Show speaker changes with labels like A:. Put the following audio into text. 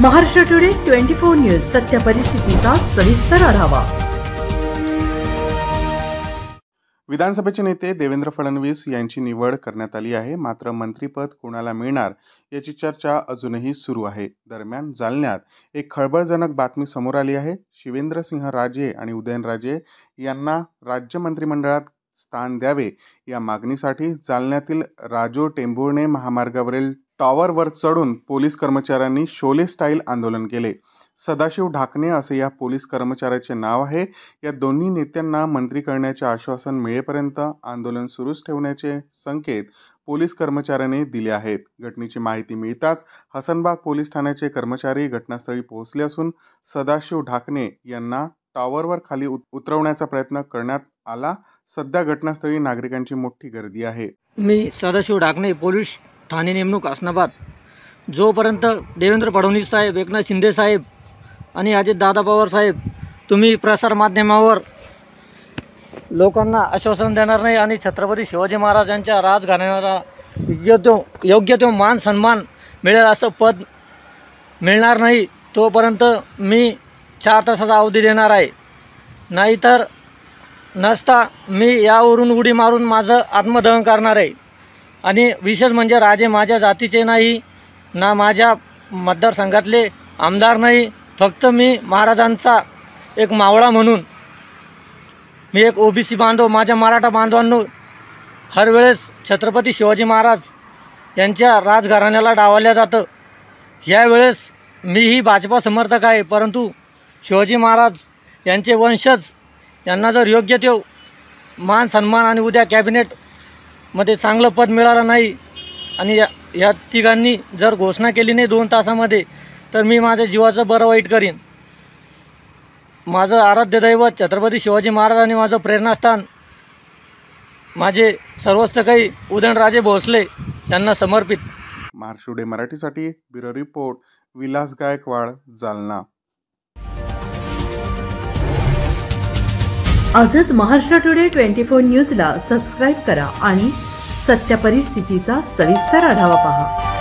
A: Maharashtra today 24 news सत्य परिस्थितीचा सविस्तर आढावा।
B: विधानसभेचे नेते देवेंद्र फडणवीस यांची निवड करण्यात आली आहे, मात्र मंत्रिपद कोणाला मिळणार याची चर्चा अजूनही सुरू आहे। दरम्यान जालन्यात एक खळबळजनक बातमी समोर आली आहे। शिवेंद्रसिंहराजे आणि उदयनराजे यांना राज्य मंत्रिमंडळात स्थान द्यावे या मागणीसाठी जालन्यातील राजो टेंभुर्णे महामार्गावरील टॉवरवर चढून पोलीस कर्मचाऱ्यांनी शोले स्टाईल आंदोलन केले। सदाशिव ढाकणे असे या पोलीस कर्मचाऱ्याचे नाव आहे। या दोन्ही नेत्यांना मंत्री करण्याचे आश्वासन मिळेपर्यंत आंदोलन सुरूच ठेवण्याचे संकेत पोलीस कर्मचाऱ्यांनी दिले आहेत। घटनेची माहिती मिळताच हसनबाग पोलीस ठाण्याचे कर्मचारी घटनास्थळी पोहोचले असून सदाशिव ढाकणे यांना टॉवरवर खाली उतरवण्याचा प्रयत्न करण्यात आला। सध्या घटनास्थळी नागरिकांची मोठी गर्दी आहे।
C: मी सदाशिव ढाकणे, पोलीस ठाणे नेमणूक हसनाबाद। जोपर्यंत देवेंद्र फडणवीस साहेब, एकनाथ शिंदे साहेब आणि अजितदादा पवार साहेब तुम्ही प्रसार माध्यमावर लोकांना आश्वासन देणार नाही आणि छत्रपती शिवाजी महाराजांच्या राजघराण्याला योग्य तो मान सन्मान मिळेल असं पद मिळणार नाही, तोपर्यंत मी 4 तासाचा अवधी देणार आहे। नाहीतर नसता मी यावरून उडी मारून माझं आत्मदहन करणार आहे। आणि विशेष म्हणजे राजे माझ्या जातीचे नाही, ना माझ्या मतदारसंघातले आमदार नाही, फक्त मी महाराजांचा एक मावळा म्हणून मी एक ओबीसी बांधव। माझ्या मराठा बांधवांनो, हर वेळेस छत्रपती शिवाजी महाराज यांच्या राजघराण्याला डावललं जातं। यावेळेस मीही भाजपा समर्थक आहे, परंतु शिवाजी महाराज यांचे वंशज यांना जर योग्य तो मान सन्मान आणि उद्या कॅबिनेटमध्ये चांगलं पद मिळालं नाही आणि या तिघांनी जर घोषणा केली नाही 2 तासामध्ये, तर मी माझ्या जीवाचं बरं वाईट करीन। माझं आराध्य दैवत छत्रपती शिवाजी महाराज आणि माझं प्रेरणास्थान माझे सर्वस्व काही उदयनराजे भोसले यांना समर्पित।
B: महाराष्ट्र टुडे मराठीसाठी ब्युरो रिपोर्ट विलास गायकवाड, जालना।
A: आजच महाराष्ट्र टुडे 24 न्यूजला सबस्क्राईब करा आणि सत्य परिस्थितीचा सविस्तर आढावा पहा।